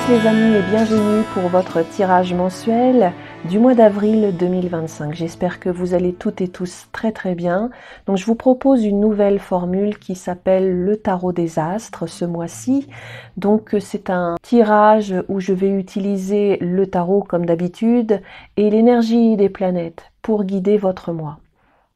tous les amis et bienvenue pour votre tirage mensuel du mois d'avril 2025. J'espère que vous allez toutes et tous très bien. Donc je vous propose une nouvelle formule qui s'appelle le tarot des astres ce mois-ci. Donc c'est un tirage où je vais utiliser le tarot comme d'habitude et l'énergie des planètes pour guider votre mois.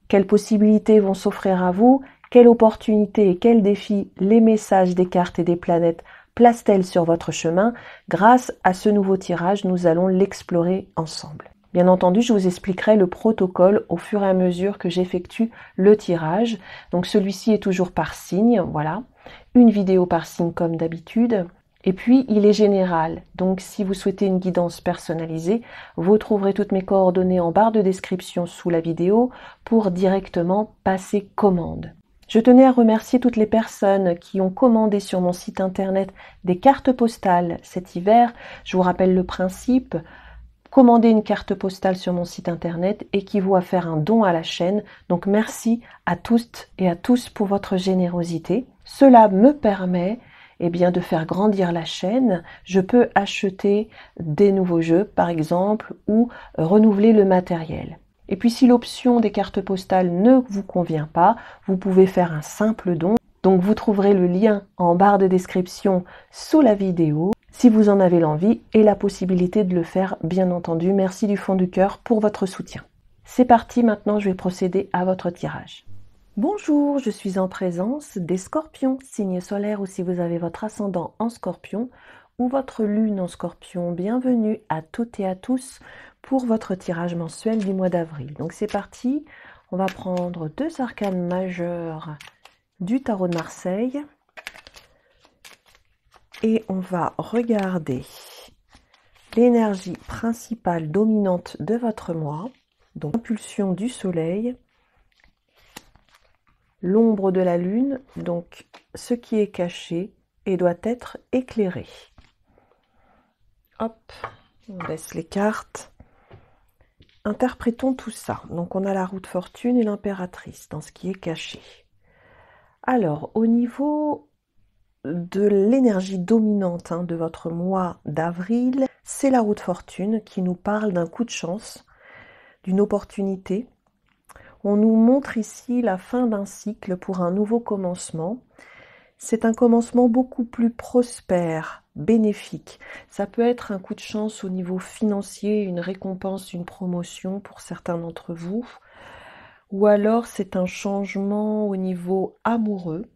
Quelles possibilités vont s'offrir à vous? Quelles opportunités et quels défis les messages des cartes et des planètes placent-elles sur votre chemin? Grâce à ce nouveau tirage, nous allons l'explorer ensemble. Bien entendu, je vous expliquerai le protocole au fur et à mesure que j'effectue le tirage. Donc celui-ci est toujours par signe, voilà. Une vidéo par signe comme d'habitude. Et puis, il est général. Donc, si vous souhaitez une guidance personnalisée, vous trouverez toutes mes coordonnées en barre de description sous la vidéo pour directement passer commande. Je tenais à remercier toutes les personnes qui ont commandé sur mon site internet des cartes postales cet hiver. Je vous rappelle le principe. Commandez une carte postale sur mon site internet équivaut à faire un don à la chaîne. Donc merci à toutes et à tous pour votre générosité. Cela me permet de faire grandir la chaîne. Je peux acheter des nouveaux jeux par exemple ou renouveler le matériel. Et puis si l'option des cartes postales ne vous convient pas, vous pouvez faire un simple don. Donc vous trouverez le lien en barre de description sous la vidéo si vous en avez l'envie et la possibilité de le faire, bien entendu. Merci du fond du cœur pour votre soutien. C'est parti, maintenant je vais procéder à votre tirage. Bonjour, je suis en présence des scorpions, signe solaire ou si vous avez votre ascendant en scorpion ou votre lune en scorpion. Bienvenue à toutes et à tous pour votre tirage mensuel du mois d'avril. Donc c'est parti, on va prendre deux arcanes majeures du tarot de Marseille et on va regarder l'énergie principale dominante de votre mois, donc l'impulsion du soleil, l'ombre de la lune, donc ce qui est caché et doit être éclairé. Hop, on baisse les cartes. Interprétons tout ça. Donc on a la roue de fortune et l'impératrice dans ce qui est caché. Alors au niveau de l'énergie dominante de votre mois d'avril, c'est la roue de fortune qui nous parle d'un coup de chance, d'une opportunité. On nous montre ici la fin d'un cycle pour un nouveau commencement. C'est un commencement beaucoup plus prospère, bénéfique. Ça peut être un coup de chance au niveau financier, une récompense, une promotion pour certains d'entre vous. Ou alors c'est un changement au niveau amoureux.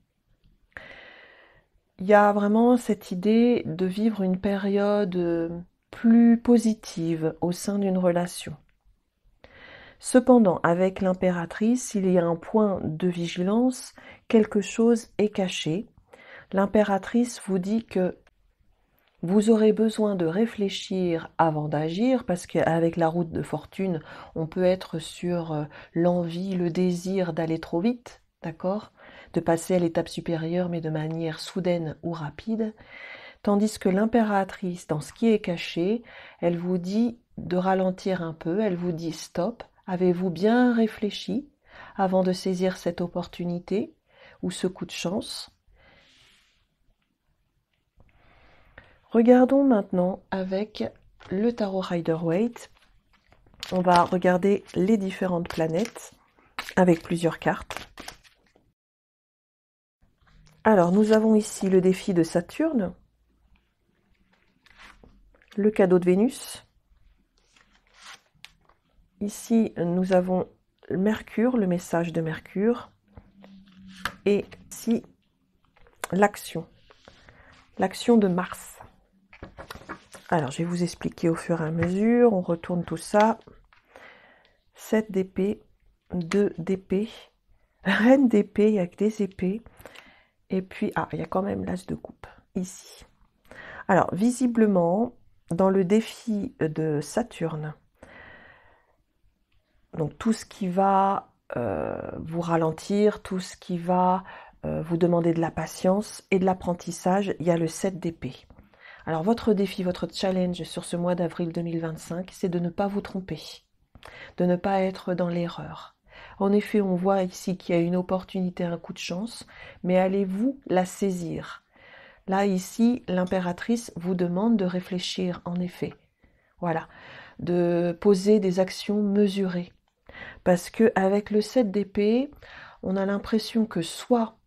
Il y a vraiment cette idée de vivre une période plus positive au sein d'une relation. Cependant, avec l'impératrice, il y a un point de vigilance, quelque chose est caché. L'impératrice vous dit que vous aurez besoin de réfléchir avant d'agir, parce qu'avec la roue de fortune, on peut être sur l'envie, le désir d'aller trop vite, d'accord ? De passer à l'étape supérieure, mais de manière soudaine ou rapide. Tandis que l'impératrice, dans ce qui est caché, elle vous dit de ralentir un peu, elle vous dit stop. Avez-vous bien réfléchi avant de saisir cette opportunité ou ce coup de chance? Regardons maintenant avec le tarot Rider-Waite. On va regarder les différentes planètes avec plusieurs cartes. Alors, nous avons ici le défi de Saturne, le cadeau de Vénus. Ici, nous avons Mercure, le message de Mercure. Et ici, l'action de Mars. Alors, je vais vous expliquer au fur et à mesure. On retourne tout ça. 7 d'épée, 2 d'épée, reine d'épée, il y a que des épées. Et puis, il y a quand même l'as de coupe, ici. Alors, visiblement, dans le défi de Saturne, donc tout ce qui va vous ralentir, tout ce qui va vous demander de la patience et de l'apprentissage, il y a le 7 d'épée. Alors votre défi, votre challenge sur ce mois d'avril 2025, c'est de ne pas vous tromper, de ne pas être dans l'erreur. En effet, on voit ici qu'il y a une opportunité, un coup de chance, mais allez-vous la saisir? Là, ici, l'impératrice vous demande de réfléchir, en effet. Voilà, de poser des actions mesurées. Parce que avec le 7 d'épée, on a l'impression que soit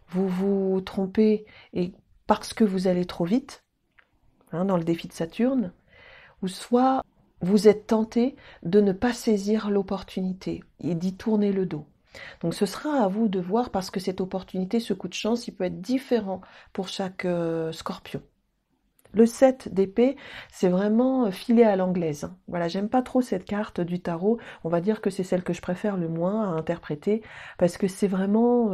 vous vous trompez et parce que vous allez trop vite, hein, dans le défi de Saturne, ou soit vous êtes tenté de ne pas saisir l'opportunité et d'y tourner le dos. Donc ce sera à vous de voir parce que cette opportunité, ce coup de chance, il peut être différent pour chaque scorpion. Le 7 d'épée, c'est vraiment filé à l'anglaise, hein. Voilà, j'aime pas trop cette carte du tarot. On va dire que c'est celle que je préfère le moins à interpréter parce que c'est vraiment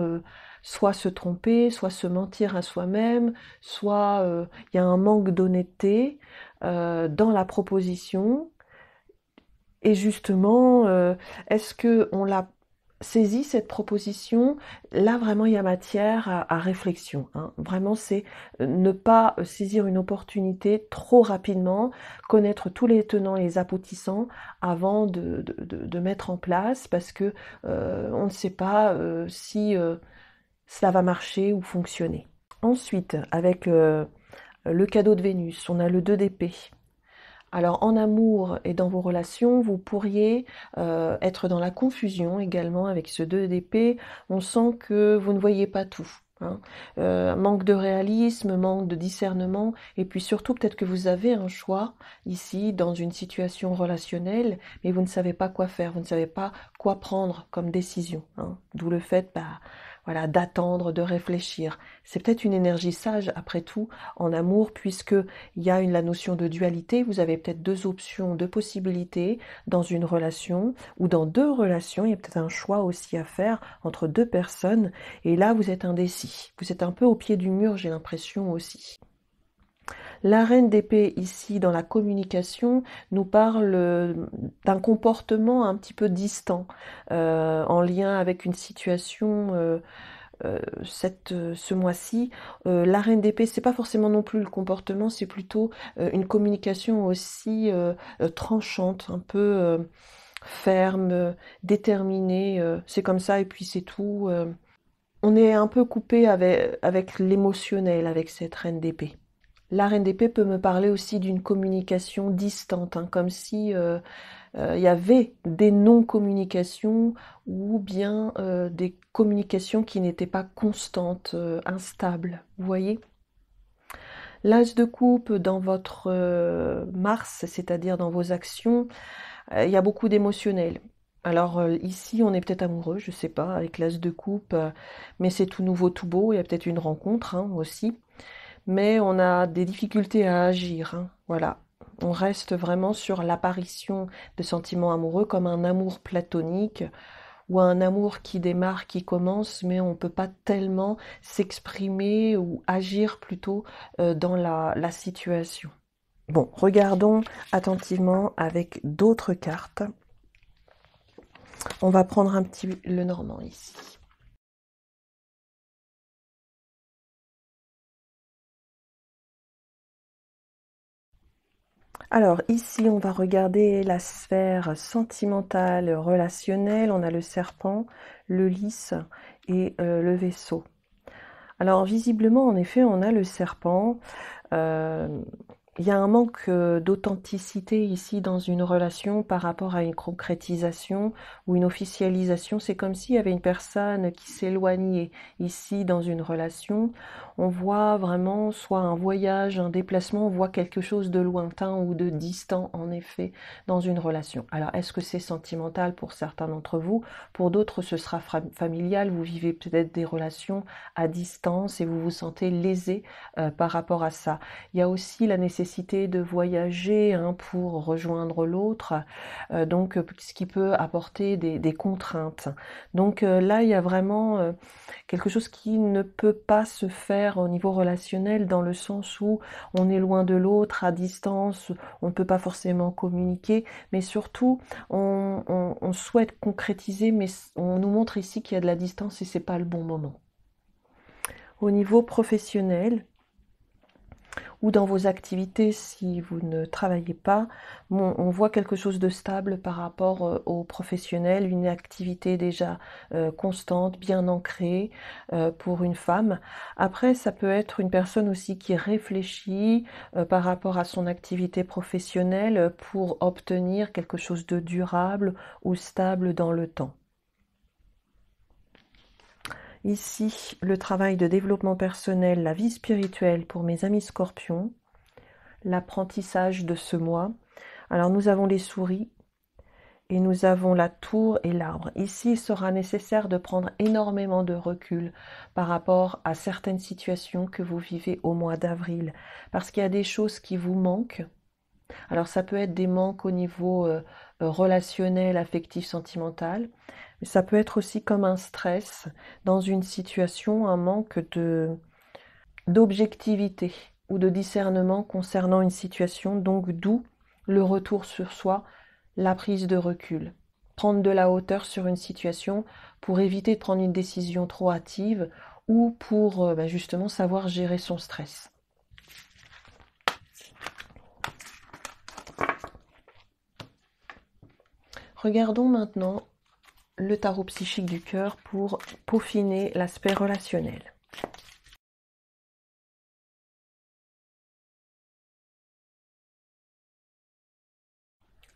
soit se tromper, soit se mentir à soi-même, soit il y a un manque d'honnêteté dans la proposition. Et justement, est-ce que on l'a saisi cette proposition? Là, vraiment, il y a matière à réflexion, hein. Vraiment, c'est ne pas saisir une opportunité trop rapidement, connaître tous les tenants, les aboutissants avant de mettre en place, parce que on ne sait pas si cela va marcher ou fonctionner. Ensuite, avec le cadeau de Vénus, on a le 2 d'épée. Alors en amour et dans vos relations, vous pourriez être dans la confusion également avec ce 2 d'épée. On sent que vous ne voyez pas tout, hein. Manque de réalisme, manque de discernement, et puis surtout peut-être que vous avez un choix ici dans une situation relationnelle, mais vous ne savez pas quoi faire, vous ne savez pas quoi prendre comme décision, hein. D'où le fait, voilà, d'attendre, de réfléchir. C'est peut-être une énergie sage après tout en amour, puisque il y a la notion de dualité. Vous avez peut-être deux options, deux possibilités dans une relation ou dans deux relations. Il y a peut-être un choix aussi à faire entre deux personnes. Et là, vous êtes indécis. Vous êtes un peu au pied du mur, j'ai l'impression aussi. La reine d'épée, ici, dans la communication, nous parle d'un comportement un petit peu distant, en lien avec une situation ce mois-ci. La reine d'épée, c'est pas forcément non plus le comportement, c'est plutôt une communication aussi tranchante, un peu ferme, déterminée. C'est comme ça et puis c'est tout. On est un peu coupé avec l'émotionnel avec cette reine d'épée. La reine d'épée peut me parler aussi d'une communication distante, hein, comme si il y avait des non-communications ou bien des communications qui n'étaient pas constantes, instables. Vous voyez? L'as de coupe dans votre Mars, c'est-à-dire dans vos actions, il y a beaucoup d'émotionnel. Alors ici, on est peut-être amoureux, je sais pas, avec l'as de coupe, mais c'est tout nouveau, tout beau. Il y a peut-être une rencontre, hein, aussi, mais on a des difficultés à agir, hein, voilà. On reste vraiment sur l'apparition de sentiments amoureux comme un amour platonique ou un amour qui démarre, qui commence, mais on ne peut pas tellement s'exprimer ou agir plutôt dans la situation. Bon, regardons attentivement avec d'autres cartes. On va prendre un petit le Normand ici. Alors ici, on va regarder la sphère sentimentale, relationnelle. On a le serpent, le lys et le vaisseau. Alors visiblement, en effet, on a le serpent. Euh, il y a un manque d'authenticité ici dans une relation par rapport à une concrétisation ou une officialisation. C'est comme s'il y avait une personne qui s'éloignait ici dans une relation. On voit vraiment soit un voyage, un déplacement, on voit quelque chose de lointain ou de distant en effet dans une relation. Alors est-ce que c'est sentimental pour certains d'entre vous? Pour d'autres, ce sera familial. Vous vivez peut-être des relations à distance et vous vous sentez lésé par rapport à ça. Il y a aussi la nécessité de voyager, hein, pour rejoindre l'autre, donc ce qui peut apporter des contraintes. Donc là, il y a vraiment quelque chose qui ne peut pas se faire au niveau relationnel dans le sens où on est loin de l'autre, à distance, on ne peut pas forcément communiquer, mais surtout on souhaite concrétiser, mais on nous montre ici qu'il y a de la distance et c'est pas le bon moment. Au niveau professionnel, ou dans vos activités si vous ne travaillez pas. Bon, on voit quelque chose de stable par rapport aux professionnels, une activité déjà constante, bien ancrée pour une femme. Après, ça peut être une personne aussi qui réfléchit par rapport à son activité professionnelle pour obtenir quelque chose de durable ou stable dans le temps. Ici, le travail de développement personnel, la vie spirituelle pour mes amis scorpions, l'apprentissage de ce mois. Alors nous avons les souris et nous avons la tour et l'arbre. Ici, il sera nécessaire de prendre énormément de recul par rapport à certaines situations que vous vivez au mois d'avril, parce qu'il y a des choses qui vous manquent. Alors ça peut être des manques au niveau relationnel, affectif, sentimental, mais ça peut être aussi comme un stress dans une situation, un manque d'objectivité ou de discernement concernant une situation, donc d'où le retour sur soi, la prise de recul. Prendre de la hauteur sur une situation pour éviter de prendre une décision trop hâtive ou pour justement savoir gérer son stress. Regardons maintenant le tarot psychique du cœur pour peaufiner l'aspect relationnel.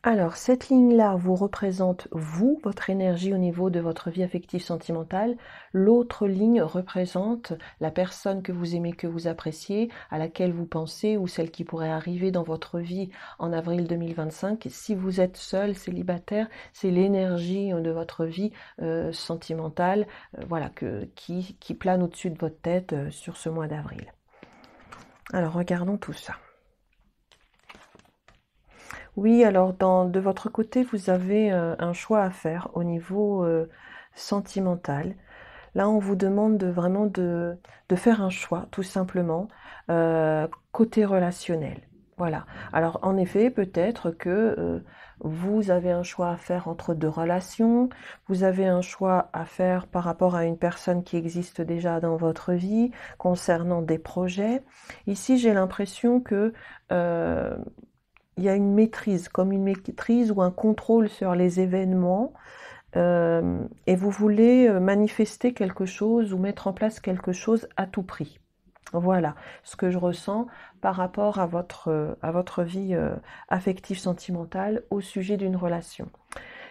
Alors, cette ligne-là vous représente vous, votre énergie au niveau de votre vie affective sentimentale. L'autre ligne représente la personne que vous aimez, que vous appréciez, à laquelle vous pensez ou celle qui pourrait arriver dans votre vie en avril 2025. Si vous êtes seul, célibataire, c'est l'énergie de votre vie sentimentale voilà, qui plane au-dessus de votre tête sur ce mois d'avril. Alors, regardons tout ça. Oui, alors de votre côté, vous avez un choix à faire au niveau sentimental. Là, on vous demande vraiment de faire un choix, tout simplement, côté relationnel. Voilà. Alors, en effet, peut-être que vous avez un choix à faire entre deux relations, vous avez un choix à faire par rapport à une personne qui existe déjà dans votre vie, concernant des projets. Ici, j'ai l'impression que il y a une maîtrise, comme une maîtrise ou un contrôle sur les événements, et vous voulez manifester quelque chose ou mettre en place quelque chose à tout prix. Voilà ce que je ressens par rapport à votre vie affective sentimentale au sujet d'une relation.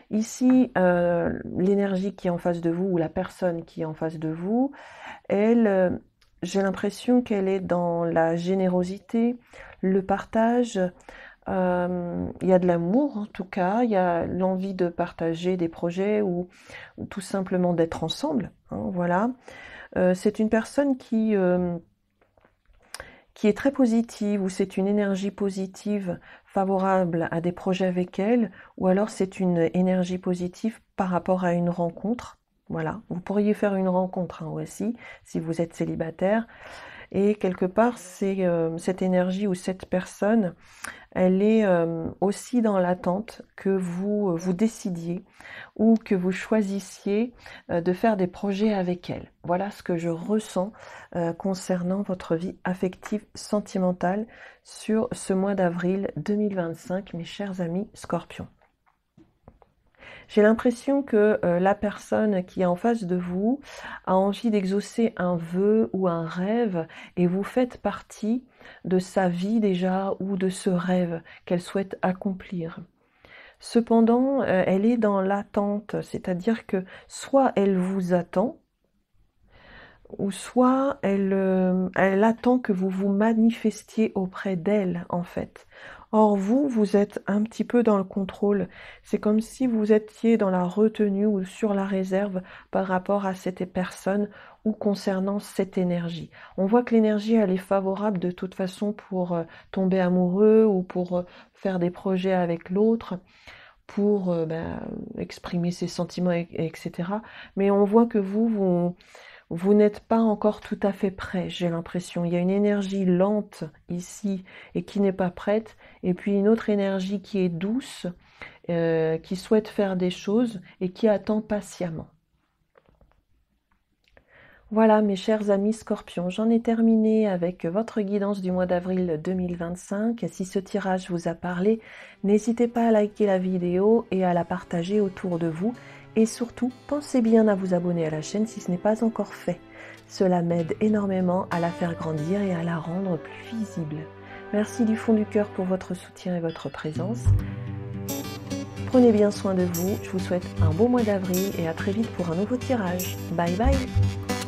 Ici, l'énergie qui est en face de vous ou la personne qui est en face de vous, elle, j'ai l'impression qu'elle est dans la générosité, le partage. Il y a de l'amour en tout cas, il y a l'envie de partager des projets ou tout simplement d'être ensemble, hein, voilà. C'est une personne qui est très positive ou c'est une énergie positive favorable à des projets avec elle ou alors c'est une énergie positive par rapport à une rencontre. Voilà, vous pourriez faire une rencontre aussi si vous êtes célibataire et quelque part c'est cette énergie ou cette personne elle est aussi dans l'attente que vous décidiez ou que vous choisissiez de faire des projets avec elle. Voilà ce que je ressens concernant votre vie affective sentimentale sur ce mois d'avril 2025, mes chers amis Scorpions. J'ai l'impression que la personne qui est en face de vous a envie d'exaucer un vœu ou un rêve et vous faites partie de sa vie déjà ou de ce rêve qu'elle souhaite accomplir. Cependant, elle est dans l'attente, c'est-à-dire que soit elle vous attend, ou soit elle attend que vous vous manifestiez auprès d'elle, en fait. Or, vous êtes un petit peu dans le contrôle. C'est comme si vous étiez dans la retenue ou sur la réserve par rapport à cette personne ou concernant cette énergie. On voit que l'énergie, elle est favorable de toute façon pour tomber amoureux ou pour faire des projets avec l'autre, pour exprimer ses sentiments, etc. Mais on voit que vous n'êtes pas encore tout à fait prêt, j'ai l'impression. Il y a une énergie lente ici et qui n'est pas prête, et puis une autre énergie qui est douce, qui souhaite faire des choses et qui attend patiemment. Voilà mes chers amis Scorpions, j'en ai terminé avec votre guidance du mois d'avril 2025. Si ce tirage vous a parlé, n'hésitez pas à liker la vidéo et à la partager autour de vous. Et surtout, pensez bien à vous abonner à la chaîne si ce n'est pas encore fait. Cela m'aide énormément à la faire grandir et à la rendre plus visible. Merci du fond du cœur pour votre soutien et votre présence. Prenez bien soin de vous, je vous souhaite un beau mois d'avril et à très vite pour un nouveau tirage. Bye bye!